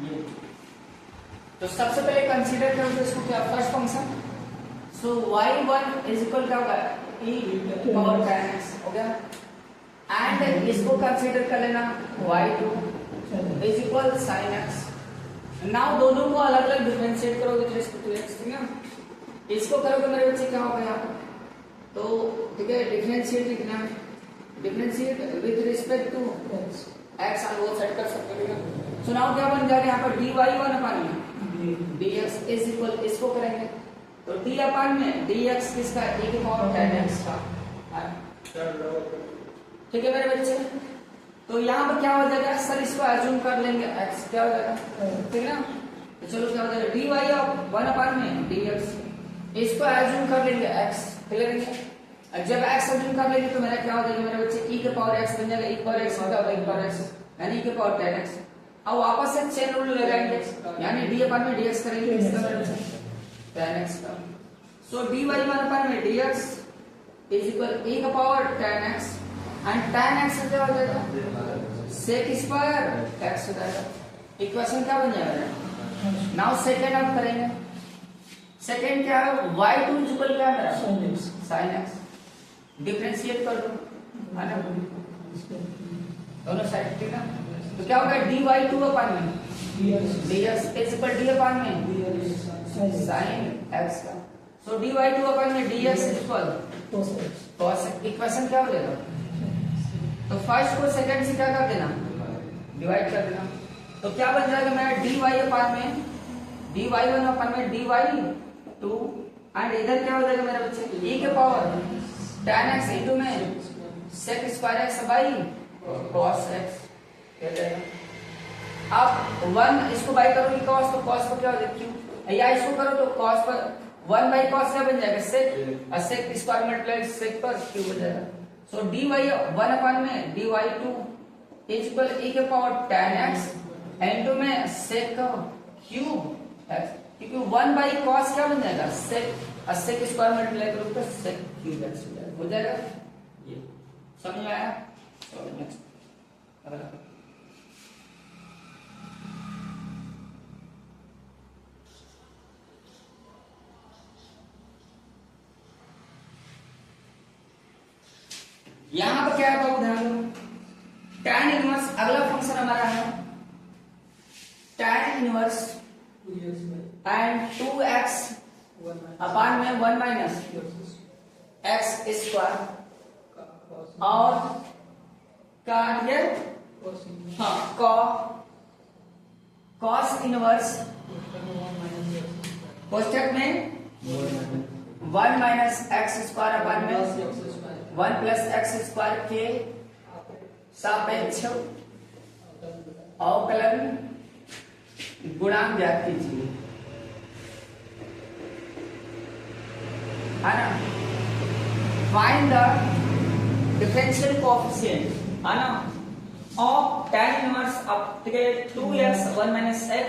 ये तो सबसे पहले कंसीडर करोगे इसको क्या first function, so y1 is equal क्या होगा e पावर 10x हो गया, एंड इसको कंसीडर कर लेना y2 is equal sin x। Now दोनों को अलग अलग डिफरेंशिएट करोगे विद रिस्पेक्ट टू x, ठीक है। इसको करोगे मेरे बच्चे क्या होगा यहाँ पर, तो ठीक है डिफरेंशिएट लिखना, differentiate with respect to x on both side कर सकते हो। सो नाउ क्या बन जाएगा यहाँ पर dy1 अपन में dx इज इक्वल, इसको करेंगे तो d अपन में dx किसका e की पावर 10x का, ठीक है मेरे बच्चे। तो यहाँ पर क्या हो जाएगा सर, इसको एज्यूम कर लेंगे x क्या हो जाएगा, ठीक है ना। तो चलो क्या हो जाएगा dy ऑफ 1 अपन में dx, इसको एज्यूम कर लेंगे x, क्लियर है। जब x एज्यूम कर लेंगे तो मेरा क्या हो जाएगा मेरे बच्चे e के पावर x बन जाएगा, e पावर x होगा e पावर x यानी e के पावर 10x। अब वापस से चेन रूल लगाएंगे यानी d अपन में dx करेंगे इसका मेरे बच्चे 10x का, सो dy1 अपन में dx इज इक्वल e का पावर 10x एंड 10x क्या हो जाएगा sec स्क्वायर x हो जाएगा। इक्वेशन क्या बन जाएगा, नाउ सेकंड आप करेंगे, सेकंड क्या है y2 इज इक्वल क्या है sin x, डिफरेंशिएट कर दो है ना दोनों साइड, ठीक है। तो क्या होगा dy2 अपन में dx इज इक्वल d अपन में sin x का, सो dy2 अपन में dx is equal cos x। Equation क्या हो जाएगा, तो फर्स्ट को सेकंड से क्या कर देना डिवाइड कर देना, तो क्या बन जाएगा मेरा dy अपन में dy1 अपन में dy2 एंड इधर क्या हो जाएगा मेरे बच्चे e के पावर 10x इनटू में sec square x by cos x क्या जाएगा। अब 1 इसको बाई करोगे cos, तो cos पर क्या हो जाएगा q, या इसको करो तो cos पर 1 बाई cos क्या बन जाएगा sec, और sec स्क्वायर मल्टीप्लाई sec पर q हो जाएगा। सो dy1 अपन में dy2 इज इक्वल e के पावर 10x इनटू में sec क्यूब x, क्योंकि 1 बाई cos क्या बन जाएगा sec, और sec स्क्वायर मल्टीप्लाई करो तो sec क्यूब x हो जाएगा। ये समझ में आया, चलो नेक्स्ट अगला। यहां पर क्या है बाबू ध्यान दो, tan इनवर्स अगला फंक्शन हमारा है tan इनवर्स एंड 2x अपान में 1 माइनस x स्क्वायर और का ये हाँ cos इनवर्स कोष्ठक में 1 माइनस x स्क्वायर अपान में 1 प्लस x स्क्वायर के सापेक्ष अवकलन गुणांक ज्ञात कीजिए, है ना। फाइंड द डिफरेंशियल कोएफिशिएंट है ना of tan inverse of 2x 1 minus x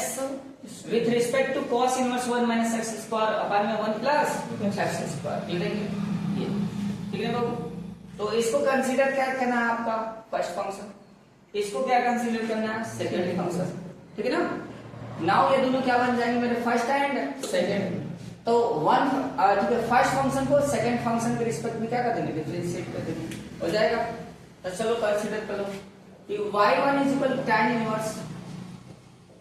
with respect to cos inverse 1 minus x square upon में 1 प्लस x स्क्वायर, लिखेंगे ये, ठीक है बाबू। तो इसको कंसीडर क्या करना है आपका फर्स्ट फंक्शन, इसको क्या कंसीडर करना है सेकंड फंक्शन, ठीक है ना। नाउ ये दोनों क्या बन जाएंगे मेरे फर्स्ट एंड सेकंड, तो ठीक है फर्स्ट फंक्शन को सेकंड फंक्शन के रिस्पेक्ट में क्या कर देंगे डिफरेंशिएट कर देंगे, हो जाएगा। तो चलो कंसीडर करो कि y1 is equal tan inverse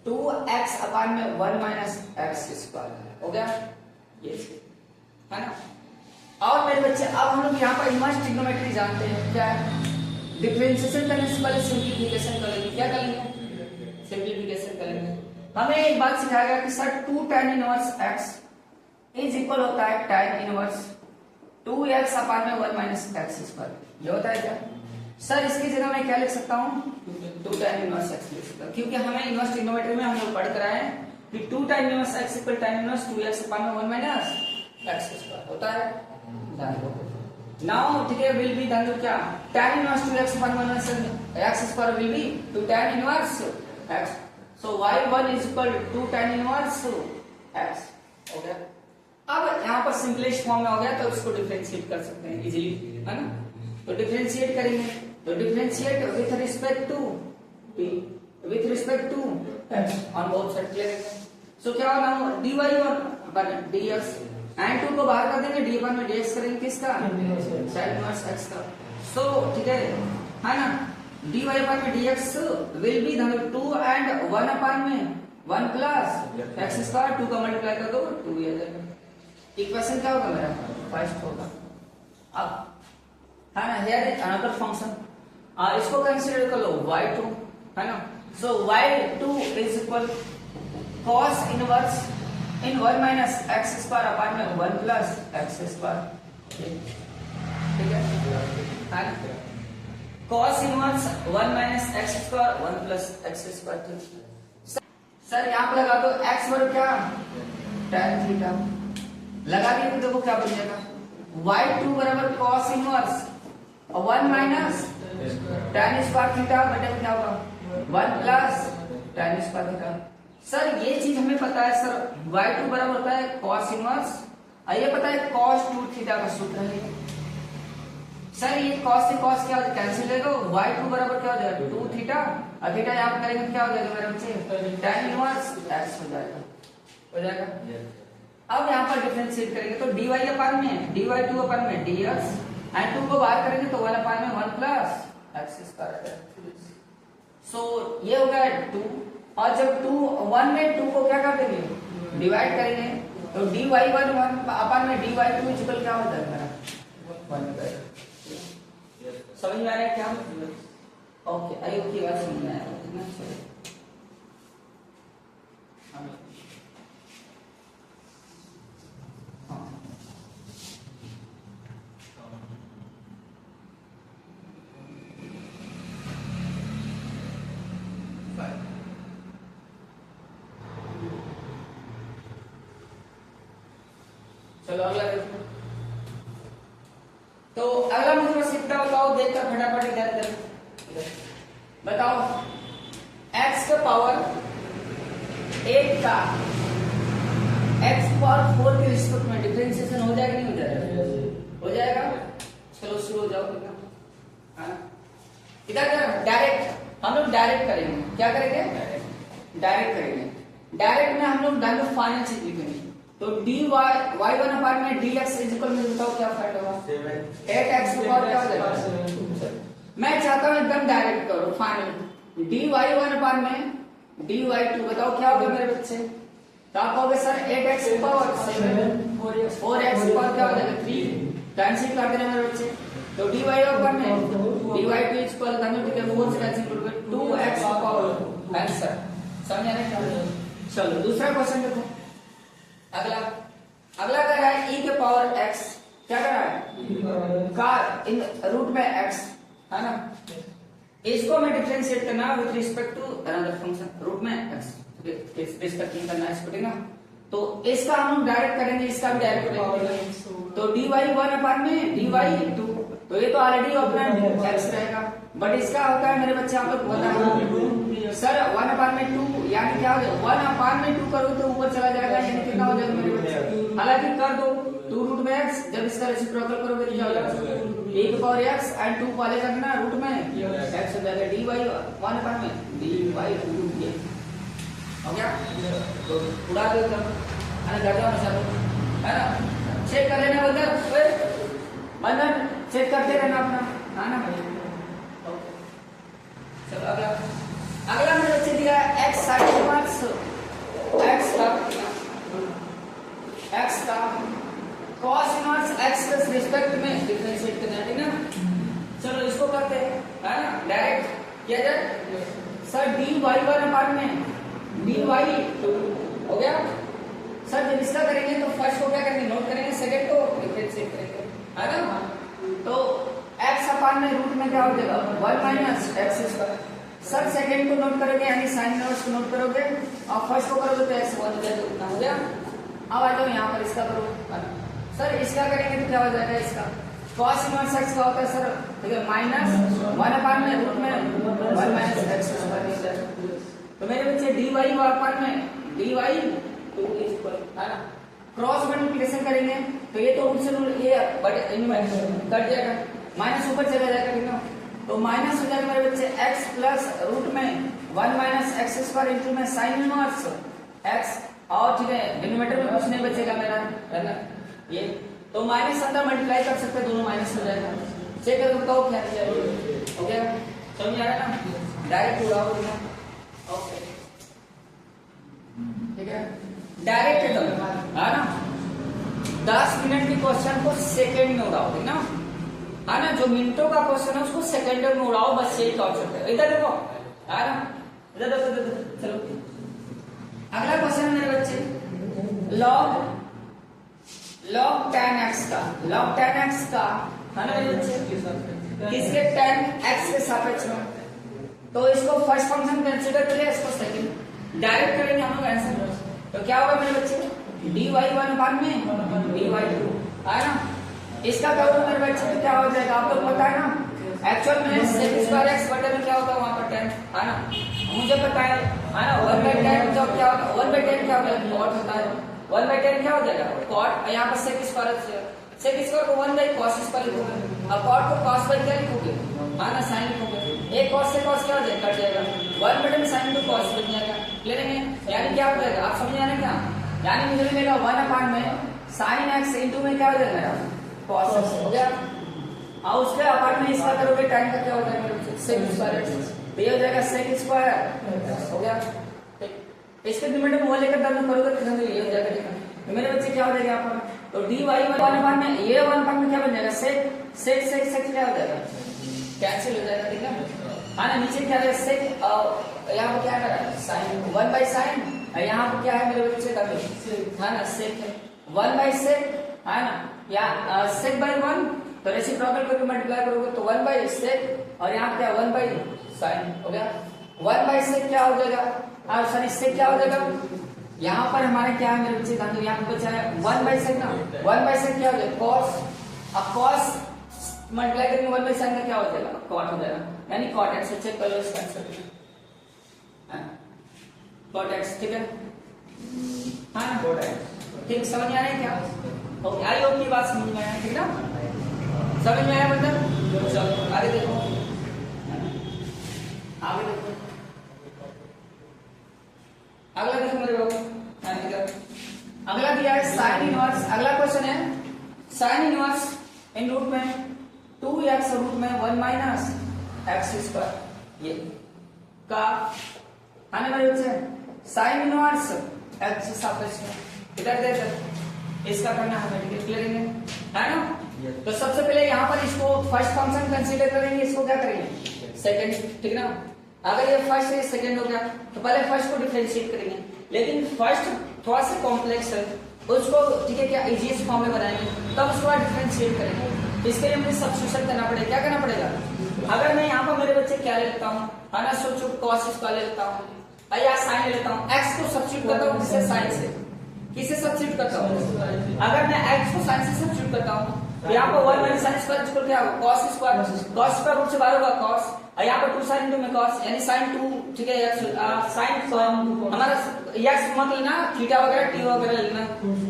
2x अपान में 1 माइनस x स्क्वायर हो गया, ये है ना। और मेरे बच्चे अब हम लोग यहाँ पर इनवर्स ट्रिग्नोमेट्री जानते हैं, क्या है डिफरेंशिएशन करने से पहले सिंप्लीफिकेशन करेंगे, क्या करेंगे सिंप्लीफिकेशन करेंगे। हमें एक बात सिखाया गया कि sir 2 tan inverse x is equal होता है tan इनवर्स 2x अपान में 1 माइनस x स्क्वायर, ये होता है क्या सर। इसकी जगह मैं क्या लिख सकता हूँ 2 tan इनवर्स x लिख सकता हूँ, क्योंकि हमें इनवर्स ट्रिग्नोमेट्री में हम लोग पढ़ कर आए हैं कि 2 tan inverse x equal tan inverse 2x अपान में 1 माइनस x स्क्वायर होता है। नाउ ठीक है विल बी ध्यान दो क्या tan inverse 2x upon 1 minus x square will be 2 tan inverse x, so y1 is equal 2 tan inverse x हो गया। अब यहाँ पर सिंपलेस्ट फॉर्म में हो गया तो इसको डिफरेंशिएट कर सकते हैं इजीली, है ना। तो डिफरेंशिएट करेंगे तो differentiate with respect to p, with respect to on both side clear. So क्या होगा dy और dx एंड 2 को बाहर कर देंगे d1 में dx करेंगे किसका sin इनवर्स x का। सो ठीक है ना dy अपन में dx विल बी 2 एंड 1 अपन में 1 प्लस x स्क्वायर 2 का मल्टीप्लाई कर दो 2 आ जाएगा। इक्वेशन क्या होगा मेरा फर्स्ट होगा। अब है ना हियर इज अनदर फंक्शन इसको कंसीडर कर लो y2 है ना। सो y2 is equal cos inverse in 1 minus x square upon में 1 प्लस x स्क्वायर ठीक है cos inverse 1 minus x square 1 plus x square. Sir यहाँ पे लगा दो x वर्ग क्या tan थीटा लगा दिए तो देखो क्या बन जाएगा y2 बराबर cos inverse 1 minus tan square theta बटे क्या होगा 1 plus tan square theta. Sir ये चीज हमें पता है सर y2 बराबर होता है cos इनवर्स और ये पता है cos 2 थीटा का सूत्र है। सर ये cos से cos क्या कैंसिल हो जाएगा y2 बराबर क्या हो जाएगा 2 थीटा और थीटा यहाँ करेंगे क्या हो जाएगा मेरे बच्चे tan इनवर्स x हो जाएगा। अब यहाँ पर डिफरेंशिएट करेंगे तो dy अपन में dy2 अपन में dx एंड 2 को बाहर करेंगे तो 1 अपन में 1 प्लस x स्क्वायर आ जाएगा। सो ये हो गया 2 और जब 1 में 2 को क्या कर देंगे डिवाइड करेंगे तो dy1 अपन में dy2 इक्वल क्या हो जाएगा मेरा 1। समझ में आ रहा है क्या ओके आई की बात समझ में आया चलो अगला देखो। तो अगला मुझे बस इतना बताओ देखकर फटाफट इधर बताओ x का पावर 8 का x पावर 4 के रिस्पेक्ट में डिफरेंशिएशन हो जाएगा नहीं हो जाएगा हो जाएगा। चलो शुरू हो जाओ इधर डायरेक्ट हम लोग डायरेक्ट करेंगे क्या करेंगे डायरेक्ट करेंगे। डायरेक्ट में हम लोग डायरेक्ट फाइनल चीज लिखेंगे तो dy y1 अपार्ट में dx इज इक्वल में बताओ क्या फाइंड होगा 8x की पावर क्या हो जाएगा। मैं चाहता हूं एकदम डायरेक्ट करो फाइनल dy1 अपार्ट में dy2 बताओ क्या होगा मेरे बच्चे। तो आप कहोगे सर 8x की पावर 7 4x की पावर क्या हो जाएगा 3 कैंसिल कर देना मेरे बच्चे। तो dy अपार्ट में dy2 इज इक्वल ठीक है 4 से कैंसिल करोगे 2x की पावर आंसर। समझ आ रहा है। चलो दूसरा क्वेश्चन देखो अगला क्या है e के पावर x क्या कर रहा है का इन रूट में x है ना। इसको हमें डिफरेंशिएट करना with respect to another function root में x रिस्पेक्ट करना है इसको ठीक है। तो इसका हम डायरेक्ट करेंगे इसका भी डायरेक्ट करेंगे तो dy1 अपार्ट में dy2 तो ये तो ऑलरेडी अपना x रहेगा बट इसका होता है मेरे बच्चे आप लोग पता है सर 1 अपार्ट में 2 यानी क्या हो जाएगा 1 अपार्ट में 2 करोगे तो ऊपर चला जाएगा यानी कितना हो जाएगा मेरे बच्चे। हालांकि कर दो 2 रूट में x जब इसका रेसिप्रोकल करोगे तो क्या होगा e की पावर x एंड 2 वाले करना रूट में x हो जाएगा dy1 अपार्ट में dy2 हो गया। तो उड़ा दो एकदम है ना कर दो है ना चेक कर लेना बंदर चेक करते रहना अपना है ना भाई। चलो अगला मैंने बच्चे दिया x साइन इनवर्स x का cos इनवर्स x के रिस्पेक्ट में डिफरेंशिएट करना है ठीक ना। चलो इसको करते हैं है ना डायरेक्ट किया जाए सर dy1 अपार्ट में dy2 हो गया। सर जब इसका करेंगे तो फर्स्ट को क्या करेंगे नोट करेंगे सेकंड को डिफरेंशिएट करेंगे है ना। तो x अपार्ट में रूट में क्या हो जाएगा 1 minus x square. Sir second को नोट करोगे यानी साइन इनवर्स को नोट करोगे और फर्स्ट को करोगे तो x 1 हो जाएगा उतना हो गया। अब आ जाओ यहाँ पर इसका करो सर इसका करेंगे तो क्या हो जाएगा इसका cos इनवर्स x का होता है सर ठीक है माइनस 1 अपार्ट में रूट में 1 माइनस x स्क्वायर हो जाएगा। तो मेरे बच्चे dy अपार्ट में dy2 इज इक्वल है ना क्रॉस मल्टीप्लिकेशन करेंगे तो ये तो रूट से रूट ये बट इनवर्स कट जाएगा माइनस ऊपर चला जाएगा ठीक है। तो माइनस हो जाएगा मेरे बच्चे x प्लस रूट में 1 माइनस एक्स स्क्वायर इंटू में साइन इनवर्स एक्स, और ठीक है डिनोमिनेटर में कुछ नहीं बचेगा मेरा, है ना ये, तो माइनस अंदर मल्टीप्लाई कर सकते हैं, दोनों माइनस हो जाएगा। चेक करके बताओ क्या चाहिए, हो गया, समझ आ रहा है ना, डायरेक्ट उड़ाओ, ओके ठीक है, डायरेक्ट एकदम, है ना 10 मिनट के क्वेश्चन को सेकंड में उड़ाओ, ठीक ना, है ना, जो मिनटों का क्वेश्चन है उसको सेकंड में उड़ाओ, बस यही कॉन्सेप्ट है। इधर देखो, है ना, इधर देखो, चलो अगला क्वेश्चन है मेरे बच्चे, log tan x का, log tan x का, है ना मेरे बच्चे, किसके tan x के सापेक्ष में, तो इसको फर्स्ट फंक्शन कंसीडर करिए, इसको सेकंड, डायरेक्ट करेंगे हम लोग आंसर, तो क्या होगा मेरे बच्चे, dy 1 भाग में dy 2, है ना, इसका करो मेरे बच्चे तो क्या हो जाएगा, आप लोग पता है ना, एक्चुअल में sec स्क्वायर x बटे में क्या होता है वहां पर tan, है ना, मुझे पता है ना, 1/10 जो क्या होता है, 1/10 क्या होता है, cot होता है, 1/10 क्या हो जाएगा cot, यहाँ पर sec स्क्वायर को 1/cos स्क्वायर लिखोगे, अब cot को cos बाय क्या लिखोगे, है ना sin लिखोगे, एक cos से cos क्या हो जाएगा, कट जाएगा, 1/में sin तो cos बन जाएगा, क्लियर है, यानी क्या हो जाएगा, आप समझ आ रहे हैं क्या, यानी मुझे मिलेगा 1 में sin x इंटू में क्या हो जाएगा मेरा cos x, हो गया, और उसके अपार्ट में इसका करोगे tan का क्या हो जाएगा sec स्क्वायर x, तो ये हो जाएगा sec स्क्वायर, हो गया, इसके डिनोमिनेटर में वो लेकर दाखिल करोगे तो ये हो जाएगा, ठीक है मेरे बच्चे क्या हो जाएगा यहाँ पर, तो dy 1 में ये 1 में क्या बन जाएगा sec क्या हो जाएगा, कैंसिल हो जाएगा, ठीक है ना, नीचे क्या है sec, यहाँ पर क्या है sin 1/sin, यहाँ पर क्या है मेरे बच्चे का, है ना sec है 1/sec, है ना, या sec/1, तो रेसिप्रोकल करके मल्टीप्लाई करोगे तो 1/sec, और यहाँ क्या 1/sin, हो गया 1/sec क्या हो जाएगा, और सॉरी sec क्या हो जाएगा, यहाँ पर हमारे क्या है मेरे बच्चे, तो यहाँ पर बचा है 1/sec ना, 1/sec क्या हो जाएगा cos, अब cos मल्टीप्लाई करेंगे 1/sin का क्या हो जाएगा cot हो जाएगा, यानी cot x, चेक कर लो इसका आंसर, cot x, ठीक है, हाँ cot x, ठीक समझ आ रहा है क्या, ओके आई होप की बात समझ में आया, ठीक ना, समझ में आया मतलब, चलो आगे देखो, आगे देखो, अगला देखो मेरे बाबू, अगला दिया है साइन इनवर्स, अगला क्वेश्चन है साइन इनवर्स इन रूट में 2x रूट में 1 माइनस एक्स स्क्वायर, ये का आने मेरे बच्चे साइन इनवर्स x सापेक्ष में, इधर देख इसका करना हमें क्लियर है ना, तो सबसे पहले यहाँ पर इसको फर्स्ट फंक्शन कंसीडर करेंगे, इसको क्या करेंगे सेकंड, ठीक ना, अगर ये फर्स्ट है सेकंड हो गया तो पहले फर्स्ट को डिफरेंशिएट करेंगे, लेकिन फर्स्ट थोड़ा सा कॉम्प्लेक्स है, उसको ठीक है क्या इजीएस्ट फॉर्म में बनाएंगे, तब उसके बाद डिफरेंशिएट करेंगे, इसके लिए मुझे सब्स्टिट्यूशन करना पड़ेगा, क्या करना पड़ेगा, अगर मैं यहाँ पर मेरे बच्चे क्या ले लेता हूँ, है ना सोचो cos स्क्वायर ले लेता हूँ, या साइन ले लेता हूँ, x को सब्स्टिट्यूट करता हूँ किससे, साइन से, किसे सब्स्टिट्यूट करता हूँ, अगर मैं x को साइन से सब्स्टिट्यूट करता हूँ तो यहाँ पर 1 माइनस साइन स्क्वायर इक्वल क्या होगा cos स्क्वायर रूट से बाहर होगा cos, और यहाँ पर 2 sin इंटू में cos, यानी sin 2, ठीक है साइन हमारा x मत लेना, थीटा वगैरह t वगैरह लेना,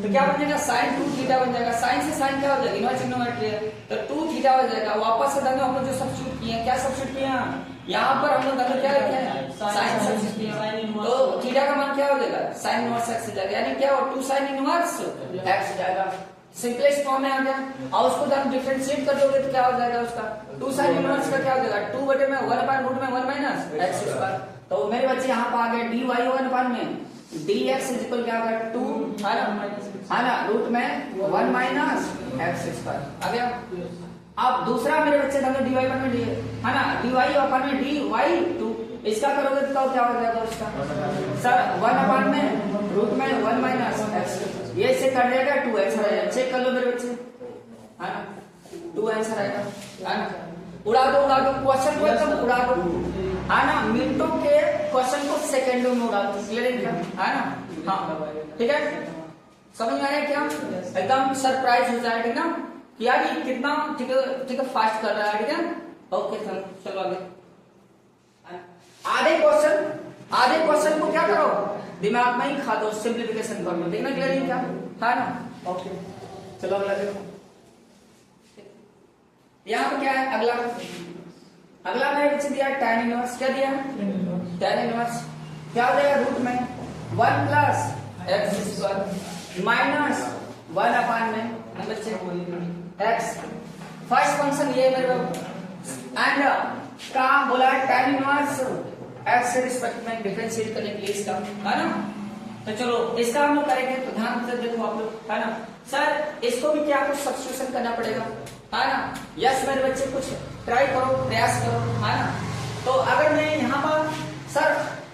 तो क्या बन जाएगा sin 2 थीटा बन जाएगा, sin से sin क्या हो जाएगा इनवर्स ट्रिग्नोमेट्री है, तो 2 थीटा हो जाएगा, वापस से हम लोग जो सब्स्टिट्यूट किए हैं, क्या सब्स्टिट्यूट किए हैं यहाँ पर हम लोग क्या लिखे हैं sin सब्स्टिट्यूट किए, तो थीटा का मान क्या हो जाएगा sin इनवर्स x हो जाएगा, यानी क्या हो 2 sin इनवर्स x हो जाएगा, सिंपलेस्ट फॉर्म में आ गया, और उसको जब डिफरेंशिएट कर दोगे तो क्या हो जाएगा उसका 2 sin इनवर्स का क्या हो जाएगा 2 बटे में 1 बार रूट में 1 माइनस x स्क्वायर, तो मेरे बच्चे यहाँ पर आ गए dy 1 बार में dx इज इक्वल क्या होगा 2 है ना रूट में 1 माइनस x स्क्वायर आ गया। अब दूसरा मेरे बच्चे हमने dy 1 में लिए है ना, dy अपन में dy 2, इसका करोगे तो क्या हो जाएगा उसका सर 1 अपान में रूट में 1 माइनस x, ये से कर देगा 2 आंसर आएगा, चेक कर लो मेरे बच्चे, है ना 2 आंसर आएगा, है ना, उड़ा दो क्वेश्चन को एकदम उड़ा दो, है ना, मिनटों के क्वेश्चन को सेकंडों में उड़ा दो, क्लियर है ना, हाँ ठीक है, समझ में आया क्या, एकदम सरप्राइज हो जाए, ठीक ना, यार ये कितना ठीक है फास्ट कर रहा है, ठीक है, ओके चलो आगे। आधे क्वेश्चन को क्या करो दिमाग में ही खा दो, सिंप्लीफिकेशन कर लो, देखना क्लियर है क्या, है ना, ओके चलो अगला देखो, यहाँ पे क्या है अगला, अगला मैंने बच्चे दिया tan इनवर्स, क्या दिया tan इनवर्स, क्या हो जाएगा रूट में 1 प्लस एक्स स्क्वायर माइनस 1 अपान में बच्चे एक्स। फर्स्ट फंक्शन ये मेरे एंड का बोला tan इनवर्स एक्स के रिस्पेक्ट में डिफरेंशिएट करने के लिए इसका, है ना। तो चलो इसका हम लोग करेंगे, तो ध्यान से देखो आप लोग, है ना। सर इसको भी क्या कुछ सब्स्टिट्यूशन करना पड़ेगा, है ना। यस मेरे बच्चे कुछ ट्राई करो, प्रयास करो, है ना। तो अगर मैं यहाँ पर सर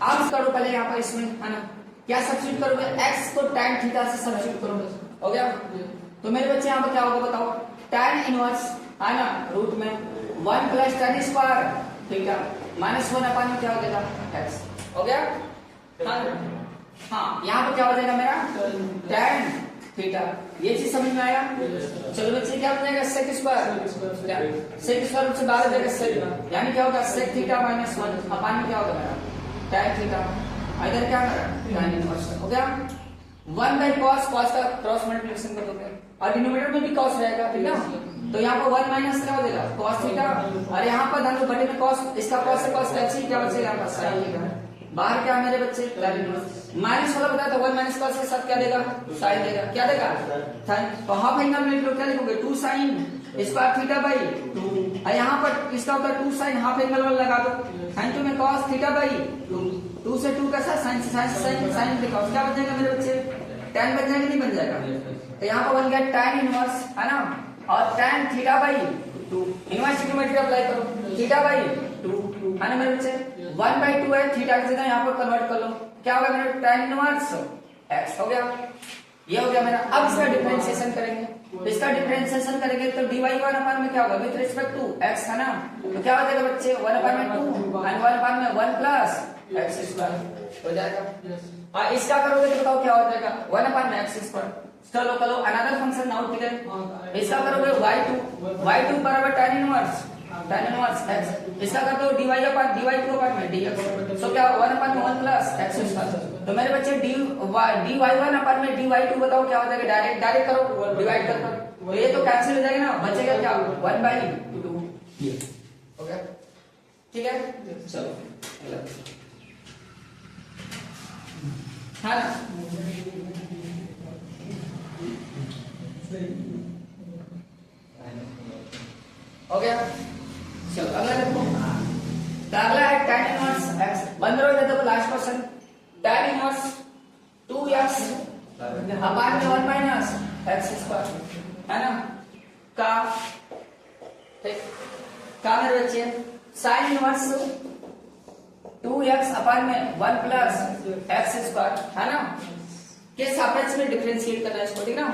आप करो पहले यहाँ पर इसमें, है ना, क्या सब्स्टिट्यूट करोगे, एक्स को tan थीटा से सब्स्टिट्यूट करोगे, हो गया। तो मेरे बच्चे यहाँ पर क्या होगा बताओ, tan इनवर्स, है ना, रूट में 1 plus tan square theta minus 1 अपान में क्या हो जाएगा एक्स, हो गया। हाँ यहाँ पर क्या हो जाएगा मेरा tan थीटा, ये चीज समझ में आया। चलो बच्चे क्या हो जाएगा sec square, sec square root से बाहर जाएगा sec, यानी क्या होगा sec थीटा माइनस 1 अपान में क्या होगा मेरा tan थीटा, इधर क्या मेरा tan इनवर्स, हो गया। 1 बाई cos, cos का क्रॉस मल्टीप्लिकेशन कर दोगे और डिनोमिनेटर में भी cos रहेगा, ठीक है। तो यहाँ पर 1 माइनस क्या हो जाएगा cos थीटा, और यहाँ पर धन बटे में cos, इसका cos से cos कैंसिल, क्या बचेगा यहाँ पर sin थीटा, बाहर क्या मेरे बच्चे tan इनवर्स, माइनस वाला बताया था 1 माइनस cos के साथ क्या देगा sin देगा, क्या देगा sin। तो हाफ एंगल में लोग क्या लिखोगे 2 sin स्क्वायर थीटा बाई 2, और यहाँ पर इसका होता है 2 sin, हाफ एंगल वाला लगा दो, sin 2 में cos थीटा बाई 2 से 2 कैसा sin sin देखो क्या बन जाएगा मेरे बच्चे tan बन जाएगा, नहीं बन जाएगा। तो यहाँ पर बन गया tan इनवर्स, है ना, और tan theta by 2, inverse trigonometry apply करो, थीटा बाई 2, है ना मेरे बच्चे 1 बाई 2 है, थीटा की जगह यहाँ पर कन्वर्ट कर लो, क्या होगा मेरा tan इनवर्स x, हो गया। ये हो गया मेरा। अब इसका डिफरेंशिएशन करेंगे, इसका डिफरेंशिएशन करेंगे तो dy 1 अपान में क्या होगा विद रिस्पेक्ट टू x, है ना। तो क्या हो जाएगा बच्चे 1 अपान में 2 और 1 अपान में 1 प्लस x स्क्वायर हो जाएगा। और इसका करोगे तो बताओ क्या हो जाएगा 1 अपान में x स्क्वायर। चलो करो अनदर फंक्शन नाउ, ठीक है। इसका करोगे y2 बराबर tan इनवर्स x, इसका कर दो dy 2 अपान में dx, सो क्या 1 अपान में 1 प्लस x स्क्वायर। तो मेरे बच्चे dy 1 अपान में dy 2 बताओ क्या हो जाएगा, डायरेक्ट करो, डिवाइड कर दो, तो ये तो कैंसिल हो जाएगा ना, बचेगा क्या 1 बाई 2, हो गया, ठीक है। चलो हाँ ना, हो गया। चलो अगला देखो, तो अगला है tan इनवर्स x, बंद रहो देखो last question, tan inverse 2x अपान में 1 माइनस x स्क्वायर, है ना, का ठीक का मेरे बच्चे sin इनवर्स 2x अपान में 1 प्लस x स्क्वायर, है ना, के सापेक्ष में डिफरेंशिएट करना है इसको, ठीक ना।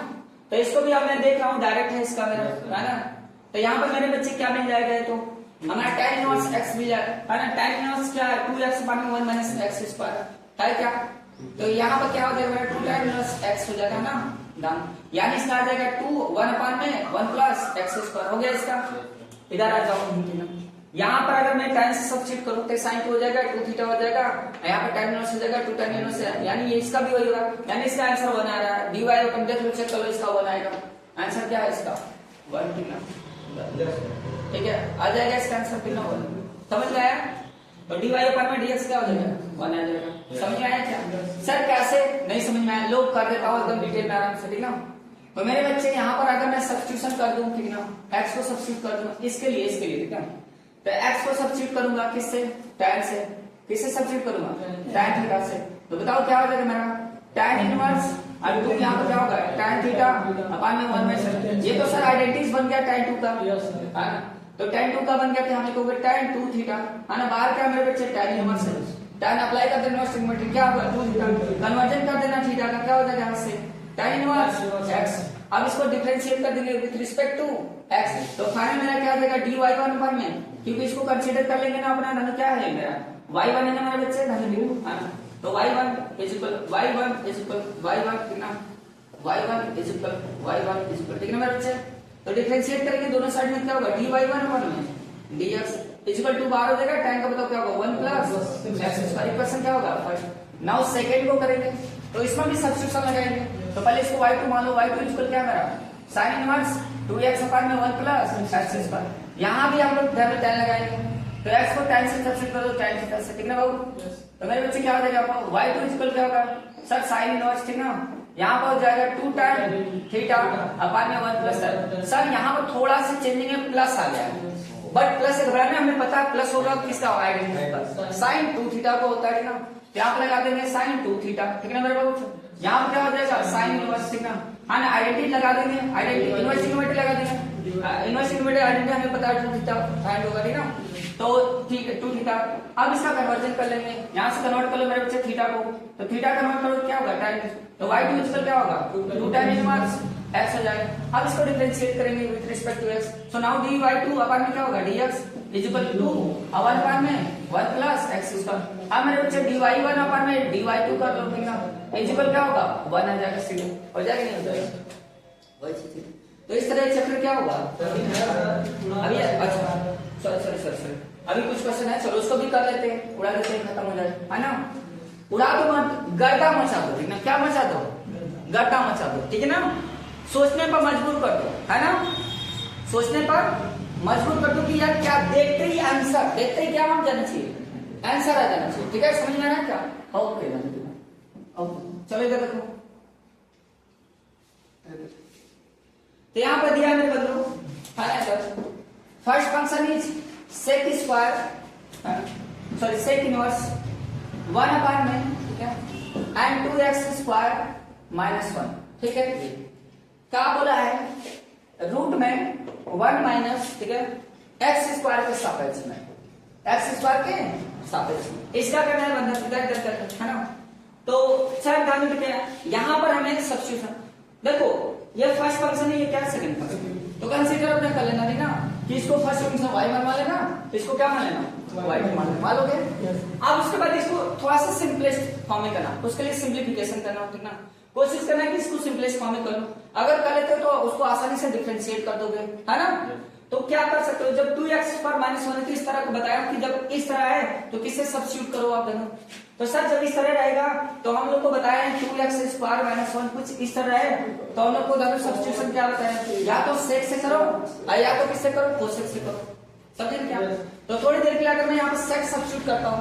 तो इसको भी अब मैं देख रहा हूँ डायरेक्ट है इसका मेरा, है ना। तो यहाँ पर मेरे बच्चे क्या मिल जाएगा, तो हमारा tan इनवर्स x मिल जाएगा, है ना। tan इनवर्स क्या है 2x अपान में 1 माइनस x स्क्वायर, है क्या। तो यहाँ पर क्या हो जाएगा मेरा 2 tan इनवर्स x हो जाएगा ना, डन। यानी इसका आ जाएगा 2 1 अपान में 1 प्लस x स्क्वायर, हो गया इसका। इधर आ जाओ, यहाँ पर अगर मैं tan से सब्स्टिट्यूट करूँ तो sin हो जाएगा 2 थीटा हो जाएगा, यहाँ पर tan इनवर्स हो जाएगा 2 tan इनवर्स, यानी ये इसका भी वही होगा, यानी इसका आंसर 1 आ रहा है। dy अपन देख लो, चेक करो, इसका 1 आएगा, आंसर क्या है इसका 1, ठीक ना, ठीक है, आ जाएगा इसका आंसर कितना 1, समझ में आया। तो dy अपन में dx क्या हो जाएगा 1 आ जाएगा, समझ में आया क्या सर, कैसे नहीं समझ में आया लोग कर देता हूँ एकदम डिटेल में आराम से, ठीक ना। तो मेरे बच्चे यहाँ पर अगर मैं सब्स्टिट्यूशन कर दूं, ठीक ना, x को सब्स्टिट्यूट कर दूं इसके लिए, ठीक है, तो x को सब्स्टिट्यूट करूंगा किससे, tan से, किससे सब्स्टिट्यूट करूंगा tan थीटा से। तो बताओ क्या हो जाएगा मेरा tan इनवर्स, अब 2 यहाँ पर क्या होगा tan थीटा अपान में 1 में, ये तो सर आइडेंटिटीज बन गया tan 2 का, है ना। तो tan 2 का बन गया, हम लिखोगे tan 2 थीटा, है ना। बाहर क्या मेरे बच्चे tan इनवर्स है, tan अप्लाई कर देना ट्रिग्नोमेट्री, क्या होगा 2 थीटा, कन्वर्जन कर देना थीटा का, क्या हो जाएगा यहाँ से tan इनवर्स x। अब इसको डिफरेंशिएट कर देंगे विद रिस्पेक्ट टू x, तो फाइनल मेरा क्या आ जाएगा dy 1 अपान में, क्योंकि इसको कंसीडर कर लेंगे ना अपना, धन क्या है मेरा y1 है ना मेरे बच्चे, धन dy, है ना। तो y1 is equal y1 is equal y1, कितना y1 इज इक्वल ठीक है मेरे बच्चे। तो डिफरेंशिएट करेंगे दोनों साइड में, क्या होगा dy 1 अपान में dx इज इक्वल टू बाहर हो जाएगा, tan का बताओ क्या होगा 1 प्लस x स्क्वायर, इक्वेशन क्या होगा फर्स्ट। नाउ सेकंड को करेंगे, तो इसमें भी सब्स्टिट्यूशन लगाएंगे। तो पहले इसको y2 मान लो, y2 इक्वल क्या मेरा sin इनवर्स 2x अपान में 1 प्लस x स्क्वायर, यहाँ भी हम लोग tan लगाएंगे, तो x को tan से सब्स्टिट्यूट करो tan थीटा से, ठीक ना बाबू? तो मेरे बच्चे क्या हो जाएगा आपका y2 इक्वल क्या होगा सर sin इनवर्स, ठीक ना? यहाँ पर हो जाएगा 2 tan थीटा अपॉन में 1 प्लस सर यहाँ पर थोड़ा सा चेंजिंग है, प्लस आ गया, बट प्लस से घबराना, हमें पता है प्लस होगा किसका आइडेंटिटी साइन 2 थीटा को होता है ना, यहाँ पे लगा देंगे साइन 2 थीटा, ठीक है ना मेरे बाबू? यहाँ पे क्या हो जाएगा साइन इनवर्स, ठीक ना? हाँ ना, आइडेंटिटी लगा देंगे, आइडेंटिटी इनवर्स इक्विटी लगा देंगे, इनवर्स इक्विटी आइडेंटिटी हमें पता है 2 थीटा फाइंड होगा, ठीक ना? तो ठीक है 2 थीटा। अब इसका कन्वर्जन कर लेंगे, यहाँ से कन्वर्ट कर लो मेरे बच्चे थीटा को, तो थीटा कन्वर्ट करो क्या होगा tan, तो y2 इक्वल क्या होगा 2 tan इनवर्स x हो जाएगा। अब इसको डिफरेंशिएट करेंगे with respect to x, so now dy2 upon में क्या होगा dx इज इक्वल टू 2 और 1 अपॉन में 1 प्लस x स्क्वायर। अब मेरे बच्चे dy1 अपॉन में dy2 कर लो, ठीक ना? इज इक्वल क्या होगा 1 आ जाएगा, सीधे हो जाएगा, नहीं हो जाएगा वही चीज। तो इस तरह चक्र क्या होगा अभी, अच्छा सॉरी अभी कुछ क्वेश्चन है, चलो उसको भी कर लेते हैं, उड़ा देते हैं, खत्म हो जाए, है ना? उड़ा दो मत, गर्दा मचा दो, ठीक ना? क्या मचा दो? गर्दा मचा दो, ठीक है ना? सोचने पर मजबूर कर दो, है ना? सोचने पर मजबूर कर दो कि यार क्या देखते ही आंसर, देखते ही क्या हम जाना चाहिए, आंसर आ जाना चाहिए, ठीक है? समझ में आना क्या? ओके चलो इधर देखो, तो यहाँ पर दिया मेरे बंधु final sir, first function is sec square sorry sec inverse 1 upon में, ठीक है, एंड 2x स्क्वायर माइनस 1, ठीक है? क्या बोला है रूट में 1 माइनस, ठीक है, x स्क्वायर के सापेक्ष में, x स्क्वायर के सापेक्ष में इसका करना है बंधन, इधर है ना? तो सर ध्यान में क्या यहाँ पर हमें सब्स्टिट्यूशन, देखो ये फर्स्ट फंक्शन है, ये क्या सेकंड फंक्शन, तो कंसीडर अपने कर लेना, नहीं ना कि इसको फर्स्ट फंक्शन y मान लेना, इसको क्या मान लेना y मान लोगे। अब उसके बाद इसको थोड़ा सा सिंपलेस्ट फॉर्म में करना, उसके लिए सिंप्लीफिकेशन करना, ठीक ना? कोशिश करना है कि इसको सिंपलेस्ट फॉर्म में करो, अगर कर लेते हो तो उसको आसानी से डिफरेंशिएट कर दोगे, है ना? तो क्या कर सकते हो, जब 2x पर माइनस 1 इस तरह को बताया कि जब इस तरह है तो किससे सब्स्टिट्यूट करो आप दोनों, तो सर जब इस तरह रहेगा तो हम लोग को बताया 2x स्क्वायर माइनस 1 कुछ इस तरह है, तो हम लोग को दोनों सब्स्टिट्यूशन क्या बताया, या तो सेक से करो या तो किससे करो, कोसेक से करो, समझे क्या? तो थोड़ी देर के लिए अगर मैं यहाँ पर सेक सब्स्टिट्यूट करता हूँ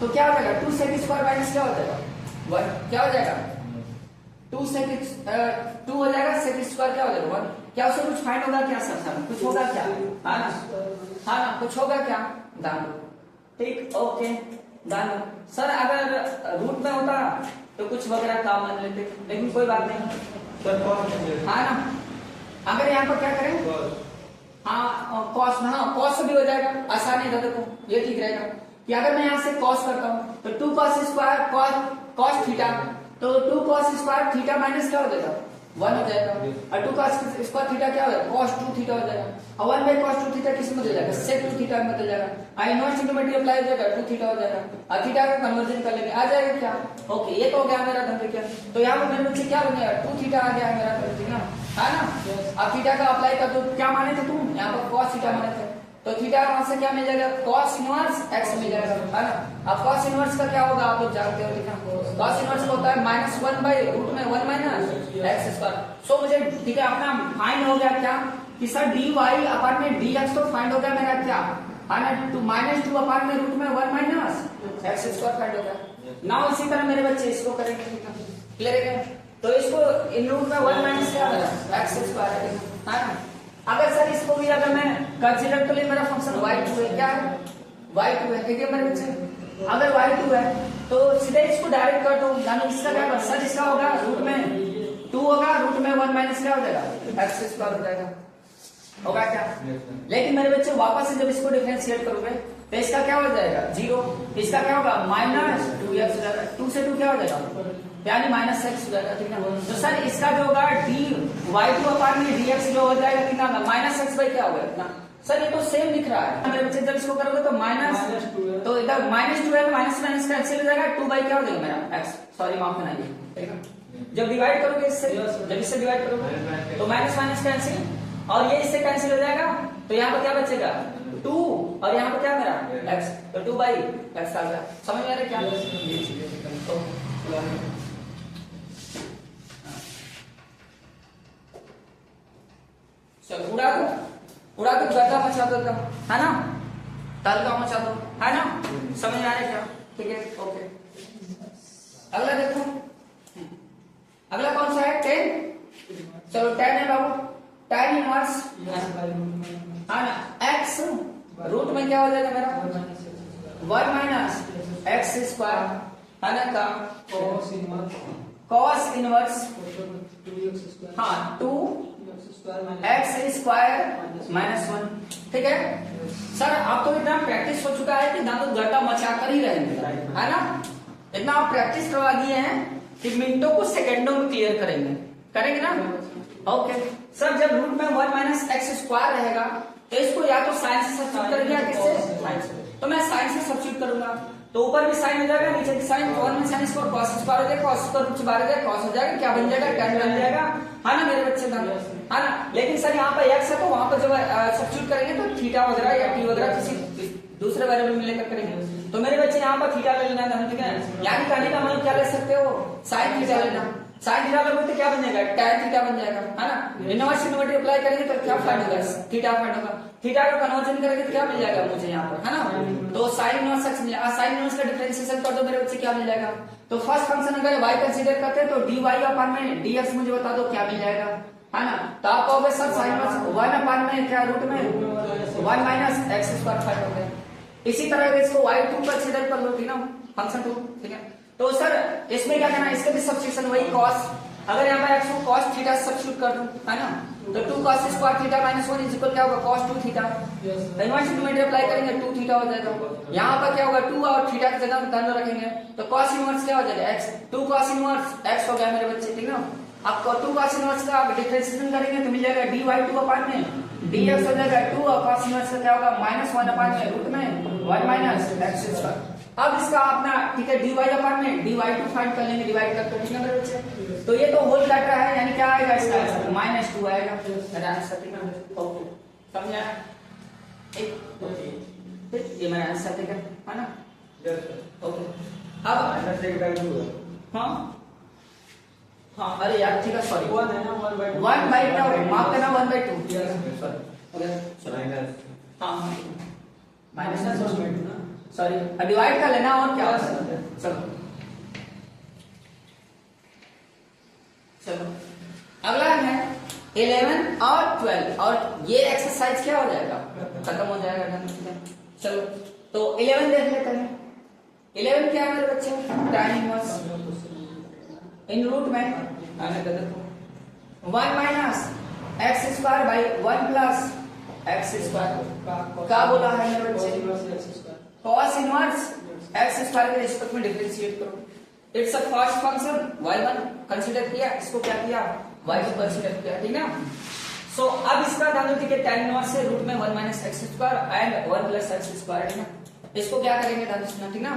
तो क्या हो जाएगा 2 सेक स्क्वायर माइनस क्या हो जाएगा 1, क्या हो जाएगा 2 सेक 2 हो जाएगा, सेक स्क्वायर क्या हो जाएगा 1, क्या उससे कुछ फाइंड होगा क्या सर, कुछ होगा क्या, हाँ ना कुछ होगा क्या, दान दो, ठीक ओके दान दो। सर अगर रूट में होता तो कुछ वगैरह काम मान लेते, लेकिन कोई बात नहीं, हाँ ना? अगर यहाँ पर क्या करें, हाँ कॉस, हाँ कॉस से भी हो जाएगा, आसानी है, देखो ये ठीक रहेगा कि अगर मैं यहाँ से कॉस करता हूँ तो 2 कॉस स्क्वायर कॉस थीटा, तो 2 कॉस स्क्वायर थीटा माइनस क्या हो जाएगा 1 हो जाएगा, और 2 कॉस स्क्वायर थीटा क्या हो जाएगा cos 2 थीटा हो जाएगा, और 1 बाय cos 2 थीटा किस में बदल जाएगा sec 2 थीटा में बदल जाएगा, इनवर्स इंटीग्रेट अप्लाई हो जाएगा 2 थीटा हो जाएगा, और थीटा का कन्वर्जन कर लेंगे, आ जाएगा क्या, ओके ये तो हो गया मेरा धंधे क्या, तो यहाँ पर मेरे बच्चे क्या बन जाएगा 2 थीटा आ गया मेरा, ठीक ना? है ना? अब थीटा का अप्लाई कर दो, क्या माने थे तुम यहाँ पर cos थीटा माने थे, तो थीटा वहां से क्या मिल जाएगा cos इनवर्स x मिल जाएगा, है ना? अब cos इनवर्स का क्या होगा आप लोग जानते हो, ठीक है? cos इनवर्स का होता है -1 बाय रूट में 1 माइनस x स्क्वायर। सो मुझे ठीक है अपना फाइंड हो गया क्या कि सर dy अपॉन में dx तो फाइंड हो गया मेरा क्या, है ना? -2 अपॉन में रूट में 1 माइनस x स्क्वायर फाइंड हो गया। नाउ इसी तरह मेरे बच्चे इसको करेंगे, ठीक है? क्लियर है? तो इसको इन रूट में 1 माइनस क्या होगा x स्क्वायर है ना? अगर सर इसको भी अगर मैं कंसीडर कर ले, मेरा फंक्शन y2 है, क्या है y2 है, ठीक है मेरे बच्चे? अगर y2 है तो सीधे इसको डायरेक्ट कर दो, यानी इसका क्या होगा सर, इसका होगा रूट में 2 होगा, रूट में 1 माइनस क्या हो जाएगा x स्क्वायर हो जाएगा, होगा क्या? लेकिन मेरे बच्चे वापस से जब इसको डिफरेंशिएट करोगे तो इसका क्या हो जाएगा 0, इसका क्या होगा -2x हो जाएगा, 2 से 2 क्या हो जाएगा यानी -x हो जाएगा, ठीक है? तो सर इसका जो होगा dy2 अपॉन में dx जो हो जाएगा कितना होगा -x बाई क्या होगा इतना, सर ये तो सेम दिख रहा है मेरे बच्चे, जब इसको करोगे तो तो इधर -2 है, माइनस माइनस कैंसिल हो जाएगा, 2 बाई क्या हो जाएगा मेरा x, सॉरी माफ करना, ठीक है? जब डिवाइड करोगे इससे, जब इससे डिवाइड करोगे तो माइनस माइनस कैंसिल, और ये इससे कैंसिल हो जाएगा, तो यहाँ पर क्या बचेगा 2, और यहाँ पर क्या मेरा x, तो 2 बाई x आ गया, समझ में आ रहा है क्या? चलो उड़ा दो गर्दा मचा दो, है ना? तहलका मचा दो, है ना, समझ आए क्या? ठीक है, ओके। अगला देखो, अगला कौन सा है? 10। चलो 10 है बाबू, tan इनवर्स है ना x रूट में क्या हो जाएगा मेरा 1 माइनस एक्स स्क्वायर, है ना, का cos इनवर्स हाँ 2x स्क्वायर माइनस 1। ठीक है सर, आप तो इतना प्रैक्टिस हो चुका है कि दांतों गड्ढा मचा कर ही रहेंगे, है ना, इतना आप प्रैक्टिस करवा दिए हैं कि मिनटों को सेकंडों में क्लियर करेंगे ना। ओके सर, जब रूट में 1 माइनस एक्स स्क्वायर रहेगा तो इसको या तो साइन से सब्स्टिट्यूट करेंगे या किससे, साइन से। तो मैं साइन से सब्स्टिट्यूट करूंगा तो ऊपर भी साइन हो जाएगा, नीचे भी साइन, 1 में साइन स्क्वायर कॉस स्क्वायर हो जाएगा, कॉस स्क्वायर रूट से बाहर हो जाएगा, कॉस हो जाएगा, क्या बन जाएगा, tan बन जाएगा, है ना मेरे बच्चे का, है ना। लेकिन सर यहाँ पर x है तो वहां पर जब सब्स्टिट्यूट करेंगे तो थीटा वगैरह या टी वगैरह किसी दूसरे वेरिएबल में लेकर करेंगे। तो मेरे बच्चे यहाँ पर थीटा ले लेना है, ठीक है, यानी कहने का मतलब क्या ले सकते हो, साइन थीटा लेना। साइन थीटा लोगे तो क्या बन जाएगा, tan थीटा बन जाएगा, है ना। इनवर्स इनवर्स अप्लाई करेंगे तो क्या फाइंड होगा, थीटा फाइंड होगा। थीटा का कन्वर्जन करेंगे तो क्या मिल जाएगा मुझे यहाँ पर, है ना। तो साइन इनवर्स x मिल जाएगा, साइन इनवर्स का डिफरेंशिएशन कर दो मेरे बच्चे, क्या मिल जाएगा। तो फर्स्ट फंक्शन अगर y कंसीडर करते हैं तो dy अपान में dx मुझे बता दो क्या मिल जाएगा, है ना। तो आप कहोगे सर साइन इनवर्स 1 अपान में क्या रूट में 1 माइनस एक्स स्क्वायर फाइंड हो गया। इसी तरह इसको y2 कंसीडर कर लो, ठीक ना, फंक्शन 2, ठीक है। तो सर इसमें क्या करना है, इसके भी सब्स्टिट्यूशन वही cos, अगर यहाँ पर x को cos थीटा सब्स्टिट्यूट कर दूं, है ना, तो 2 cos square theta minus 1 is equal क्या होगा, cos 2 theta. Inverse inverse apply करेंगे 2 थीटा हो जाएगा। यहाँ पर क्या होगा 2 और थीटा की जगह धन रखेंगे तो cos इनवर्स क्या हो जाएगा x, 2 cos इनवर्स x हो गया मेरे बच्चे, ठीक ना। आपको 2 cos इनवर्स का डिफरेंशिएशन करेंगे तो मिल जाएगा dy2 अपान में dx हो जाएगा 2 और cos इनवर्स का क्या होगा -1 अपान में रूट में 1 माइनस एक्स स्क्वायर। अब इसका अपना ठीक है dy अपान में dy2 फाइंड कर लेंगे, डिवाइड करके, ठीक है मेरे बच्चे। तो ये तो होल काट रहा है, यानी क्या आएगा इसका आंसर -2 आएगा मेरा आंसर, ठीक है। ओके समझा, ठीक, ये मेरा आंसर, ठीक है ना। ओके अब हाँ अरे यार ठीक है, सॉरी 1 है ना, 1/2 माफ करना, 1/2 हाँ माइनस सॉरी डिवाइड कर लेना और क्या, चलो चलो अगला है 11 और 12 और ये एक्सरसाइज क्या हो जाएगा, खत्म हो जाएगा। चलो तो 11 देख लेते हैं। 11 क्या है मेरे बच्चे, tan इनवर्स इन रूट में आने दे दो 1 minus x square by 1 plus x square क्या बोला है मेरे बच्चे, cos इनवर्स एक्स स्क्वायर के रिस्पेक्ट में डिफरेंशिएट करो। It's a first function y1 consider किया, इसको क्या किया y2 कंसीडर किया, ठीक ना। सो अब इसका ध्यान रखिए कि tan इनवर्स से रूट में 1 minus x square and 1 plus x square, है ना। इसको क्या करेंगे ध्यान रखना, ठीक ना।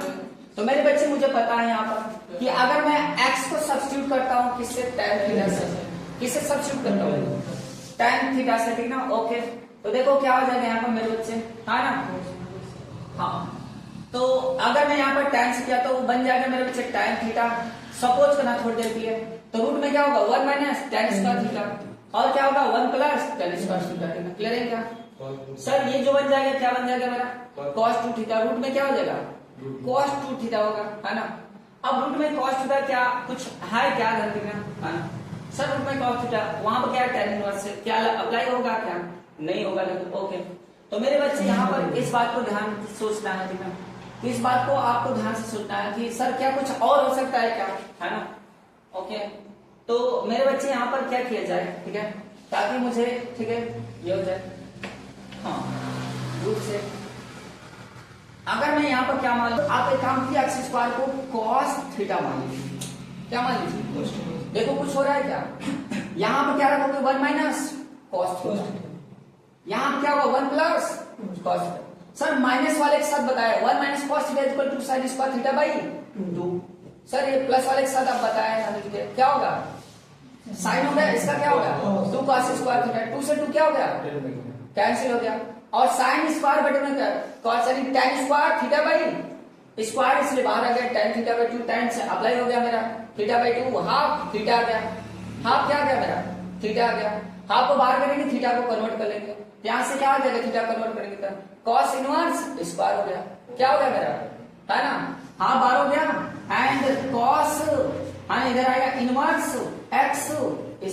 तो मेरे बच्चे मुझे पता है यहाँ पर कि अगर मैं x को सब्स्टिट्यूट करता हूँ किससे, tan थीटा से, किससे सब्स्टिट्यूट करता हूँ tan थीटा से, ठीक ना। ओके तो देखो क्या हो जाएगा यहाँ पर मेरे बच्चे, है ना। हाँ तो अगर मैं यहाँ पर tan से किया तो वो बन जाएगा मेरे बच्चे tan थीटा, सपोज करना थोड़ी देर के लिए, तो रूट में क्या होगा 1 माइनस tan स्क्वायर थीटा और क्या होगा 1 plus tan square theta, clear है क्या सर। ये जो बन जाएगा क्या बन जाएगा मेरा cos 2 थीटा, रूट में क्या हो जाएगा cos 2 थीटा होगा, है ना। अब रूट में cos थीटा क्या कुछ है क्या ध्यान देना, है ना सर। रूट में cos थीटा वहां पर क्या tan इनवर्स से क्या अप्लाई होगा, क्या नहीं होगा, लेकिन ओके। तो मेरे बच्चे यहाँ पर इस बात को ध्यान सोचना है, ठीक है, इस बात को आपको ध्यान से सोचना है कि सर क्या कुछ और हो सकता है क्या, है ना। ओके तो मेरे बच्चे यहाँ पर क्या किया जाए, ठीक है, ताकि मुझे ठीक है ये हो जाए। हाँ रूट से अगर मैं यहाँ पर क्या मान लूं, आप एक काम किया एक्स स्क्वायर को cos थीटा मान लीजिए, क्या मान लीजिए, देखो कुछ हो रहा है क्या, यहाँ पर क्या रखोगे 1 माइनस cos थीटा, यहाँ पर क्या होगा 1 plus cos theta. Sir minus वाले के साथ बताया 1 minus cos theta equal to sin square theta by 2। Sir ये प्लस वाले के साथ आप बताया क्या होगा साइन हो गया, इसका क्या होगा 2 cos स्क्वायर थीटा, 2 से 2 क्या हो गया कैंसिल हो गया, और sin स्क्वायर बटे में क्या cos यानी tan square theta by square इसलिए बाहर आ गया, tan थीटा बाई 2 tan से अप्लाई हो गया मेरा थीटा बाई 2 हाफ थीटा आ गया, हाफ क्या आ गया मेरा थीटा आ गया, हाफ को बाहर करेंगे थीटा को कन्वर्ट कर लेंगे, यहाँ से क्या आ जाएगा थीटा कन्वर्ट करेंगे कॉस इनवर्स स्क्वायर हो गया, क्या हो गया मेरा, है ना, हाफ बार हो गया, एंड कॉस, हाँ इधर आएगा इनवर्स एक्स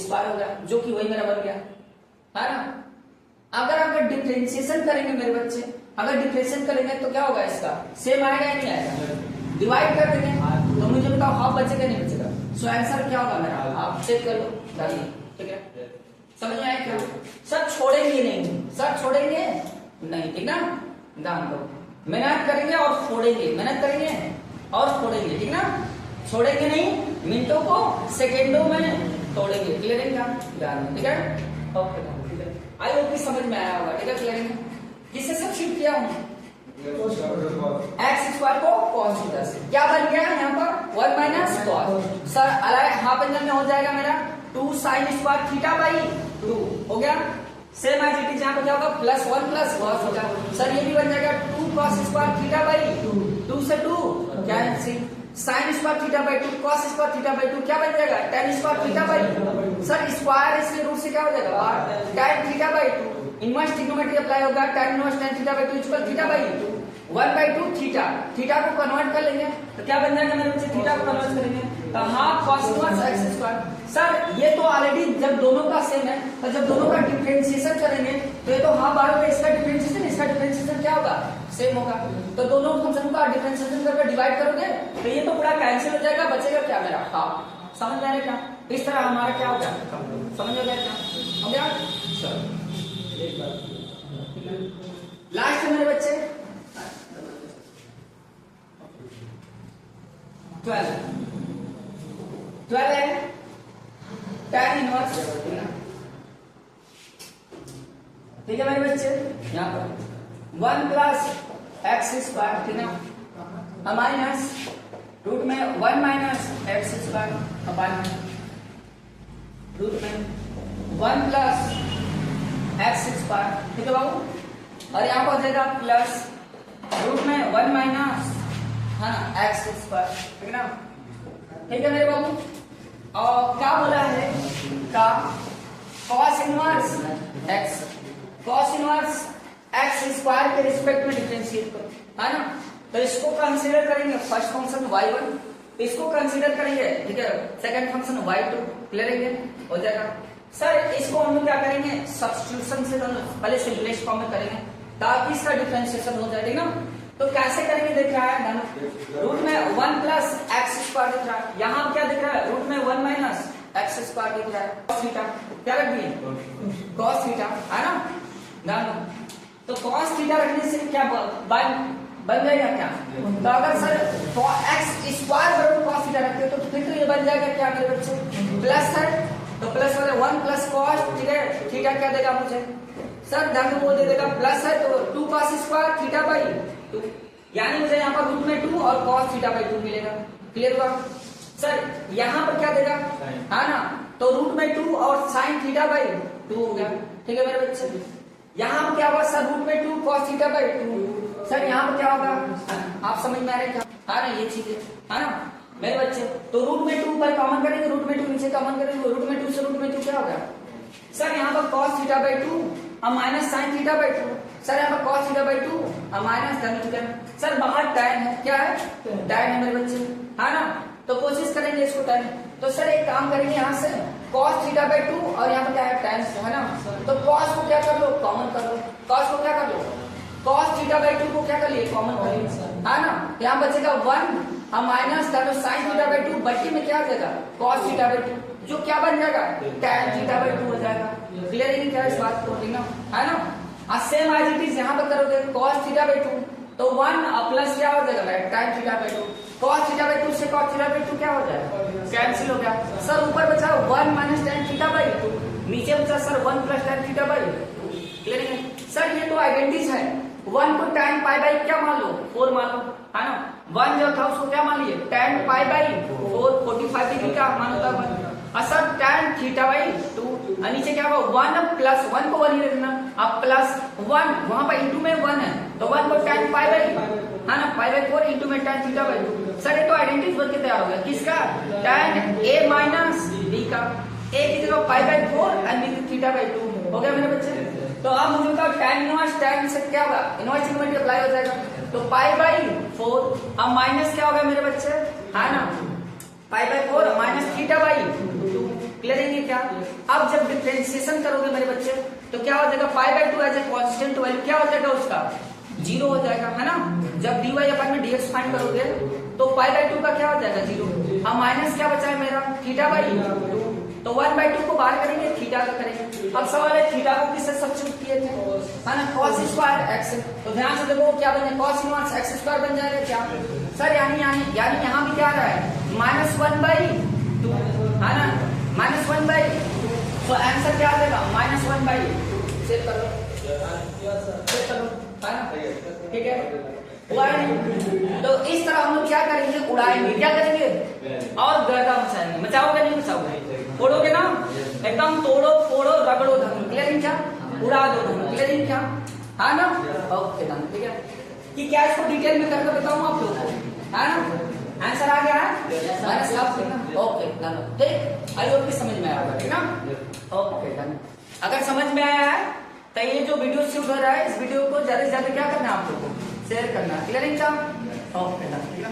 स्क्वायर हो गया, जो कि वही मेरा बन गया, है ना। अगर डिफरेंशिएशन करेंगे मेरे बच्चे, अगर डिफरेंशिएशन करेंगे तो क्या होगा, इसका सेम आएगा या नहीं आएगा, डिवाइड कर देंगे तो मुझे बताओ हाफ बचेगा नहीं बचेगा, सो आंसर क्या होगा मेरा, आप चेक कर लो, ठीक है, समझ में आया क्या, सब छोड़ेंगे नहीं, सब छोड़ेंगे नहीं, ठीक ना, ध्यान दो, मेहनत करेंगे और फोड़ेंगे, मेहनत करेंगे और फोड़ेंगे, ठीक ना, छोड़ेंगे नहीं, मिनटों को सेकेंडों में तोड़ेंगे, क्लियर है क्या, ध्यान में, ठीक है, ओके, ठीक है, आई होप कि समझ में आया होगा, ठीक है, क्लियर है, किससे सब्स्टिट्यूट किया हूं, एक्स स्क्वायर को कॉस थीटा से, क्या बन गया यहाँ पर 1 minus cos, sir half angle में हो जाएगा मेरा 2 साइन स्क्वायर थीटा बाई 2 हो गया, सेम एज इट इज, यहाँ पे क्या होगा plus 1 plus cos theta, sir ये भी बन जाएगा 2 कॉस स्क्वायर थीटा बाई 2 से 2 cancel, sine square theta by 2 cos square theta by 2 क्या बन जाएगा tan square theta by, sir square इसके रूट से क्या हो जाएगा tan theta by 2, inverse trigonometry apply होगा, tan inverse tan theta by 2 equal theta by 2 1/2 theta, theta को कन्वर्ट कर लेंगे तो क्या बन जाएगा मेरे बच्चे, थीटा को कन्वर्ट करेंगे तो half cos inverse x square, sir ये तो ऑलरेडी जब दोनों का सेम है और जब दोनों का डिफरेंशिएशन करेंगे तो ये तो हाफ बार होगा, इसका डिफरेंशिएशन इसका डिफरेंशिएशन क्या होगा सेम होगा, तो दोनों फंक्शन का डिफरेंशिएशन करके डिवाइड करोगे तो ये तो पूरा कैंसिल हो जाएगा, बचेगा क्या मेरा हाफ, समझ में आ रहा है क्या, इस तरह हमारा क्या हो गया, समझ में आ गया क्या हो गया, लास्ट है मेरे बच्चे 12 है tan इनवर्स, ठीक है मेरे बच्चे, यहाँ पर 1 प्लस एक्स स्क्वायर, ठीक है, माइनस रूट में 1 minus x square upon root में 1 प्लस एक्स स्क्वायर, ठीक है बाबू, और यहाँ पर हो जाएगा प्लस रूट में 1 माइनस है ना एक्स स्क्वायर, ठीक है ना, ठीक है मेरे बाबू, और क्या बोला है का cos inverse x, cos inverse x square के रिस्पेक्ट में डिफरेंशिएट करो, है ना, तो इसको कंसीडर करेंगे फर्स्ट फंक्शन y1, इसको कंसीडर करेंगे, ठीक है, सेकंड फंक्शन y2, क्लियर है, हो जाएगा, सर इसको हम लोग क्या करेंगे सब्स्टिट्यूशन से पहले सिंपलेस्ट फॉर्म में करेंगे ताकि इसका डिफरेंशिएशन हो जाए, ठीक ना, तो कैसे करेंगे देख रहा है रूट में 1 प्लस एक्स स्क्वायर दिख रहा है, यहाँ क्या दिख रहा है रूट में 1 माइनस एक्स स्क्वायर दिख रहा है, cos थीटा क्या रख दिए cos थीटा, है ना, तो cos थीटा रखने से क्या बन जाएगा क्या, तो अगर सर एक्स स्क्वायर बराबर cos थीटा रखते तो फिर तो ये बन जाएगा क्या मेरे बच्चे प्लस है, तो प्लस वाले 1 प्लस cos, ठीक है, थीटा क्या देगा मुझे, सर ध्यान वो दे देगा प्लस है तो 2 cos स्क्वायर थीटा बाई 2, यानी मुझे यहाँ पर रूट में 2 और cos थीटा बाई 2 मिलेगा, क्लियर हुआ, सर यहाँ पर क्या देगा, है ना, तो रूट में 2 और साइन थीटा बाई 2 हो गया, ठीक है मेरे बच्चे, यहाँ पर क्या होगा सर रूट में 2 cos थीटा बाई 2, सर यहाँ पर क्या होगा, आप समझ में आ रहे हैं क्या, है ना, ये चीजें, है ना मेरे बच्चे, तो रूट में 2 पर कॉमन करेंगे, रूट में 2 नीचे कॉमन करेंगे, रूट में 2 से रूट में 2 क्या होगा, सर यहाँ पर cos थीटा बाई 2 और minus sine theta by 2, sir यहाँ पर cos थीटा बाई 2 और माइनस tan थीटा, सर बाहर tan है, क्या है tan है मेरे बच्चे, है ना, तो कोशिश करेंगे इसको tan, तो सर एक काम करेंगे यहाँ से cos थीटा बाई 2 और यहाँ पर क्या है tan, है ना, तो cos को क्या कर लो कॉमन कर लो, cos को क्या कर लो cos थीटा बाई 2 को क्या कर लिए कॉमन कर लिए, है ना, यहाँ बचेगा 1 और माइनस साइन थीटा बाई 2 बट्टी में क्या आ जाएगा cos थीटा बाई 2 जो क्या बन जाएगा tan थीटा बाई 2 हो जाएगा, क्लियर है क्या इस बात को, है ना, सेम एज इट इज यहाँ पर करोगे cos थीटा बाई 2 तो 1 प्लस क्या हो जाएगा tan theta by 2, cos theta by 2 से cos थीटा बाई 2 क्या हो जाएगा कैंसिल हो गया, सर ऊपर बचा 1 माइनस tan थीटा बाई 2, नीचे बचा sir 1 plus tan theta by 2, clear है, सर ये तो आइडेंटिटीज है, 1 को tan पाई बाई क्या मान लो 4 मान लो, है ना, 1 जो था उसको क्या मान लिए tan पाई बाई 4 45 डिग्री का मान होता है, और सर tan थीटा बाई 2 और नीचे क्या होगा 1 प्लस 1 को 1 ही रखना, अब प्लस 1 वहां पर इंटू में 1 है तो 1 को tan पाई बाई, है ना, पाई बाई 4 इंटू में tan थीटा बाई 2, सर ये तो आइडेंटिटी बन के तैयार हो गया किसका tan a माइनस b का, a की जगह पाई बाई 4 और b की थीटा बाई 2 हो गया मेरे बच्चे, तो अब मुझे बताओ tan इनवर्स tan से क्या होगा, इनवर्स ट्रिग्नोमेट्री अप्लाई हो जाएगा, तो पाई बाई 4, अब माइनस क्या होगा मेरे बच्चे, है ना, pi by 4 minus theta by 2, clear है ये क्या। अब जब डिफरेंशिएशन करोगे मेरे बच्चे तो क्या हो जाएगा, pi by 2 as a constant value क्या हो जाएगा उसका, 0 हो जाएगा, है ना। जब dy अपन में dx फाइंड करोगे तो पाई बाई 2 का क्या हो जाएगा 0, अब माइनस क्या बचा है मेरा, थीटा बाई 2, तो 1/2 को बाहर करेंगे, थीटा का करेंगे। अब सवाल है थीटा को किससे सब्स्टिट्यूट किए थे, है ना, cos स्क्वायर x, तो ध्यान से देखो क्या बन जाएगा, cos इनवर्स x स्क्वायर बन जाएगा क्या सर, यानी यहाँ भी क्या आ रहा है -1/2, है ना, -1/2, तो आंसर क्या आ जाएगा -1/2, सेव कर लो, सेव कर लो, है ना, ठीक है, हुआ नहीं। तो इस तरह हम लोग क्या करेंगे, उड़ाएंगे, क्या करेंगे, और गर्दा मचाएंगे, मचाओगे नहीं मचाओगे, फोड़ोगे ना, एकदम तोड़ो फोड़ो रगड़ो धनो, क्लियर क्या, उड़ा दो धनो, क्लियर क्या, है ना, ओके डन, ठीक है, कि क्या इसको डिटेल में करके बताऊं आप लोगों को, है ना, आंसर आ गया है, माइनस हाफ, ओके डन, ठीक, आई होप कि समझ में आया होगा, ठीक ना, ओके डन। अगर समझ में आया है तो ये जो वीडियो शूट हो रहा है, इस वीडियो को ज्यादा से ज्यादा क्या करना है आप लोगों को, शेयर करना, क्लियर है क्या, ओके डन, ठीक है।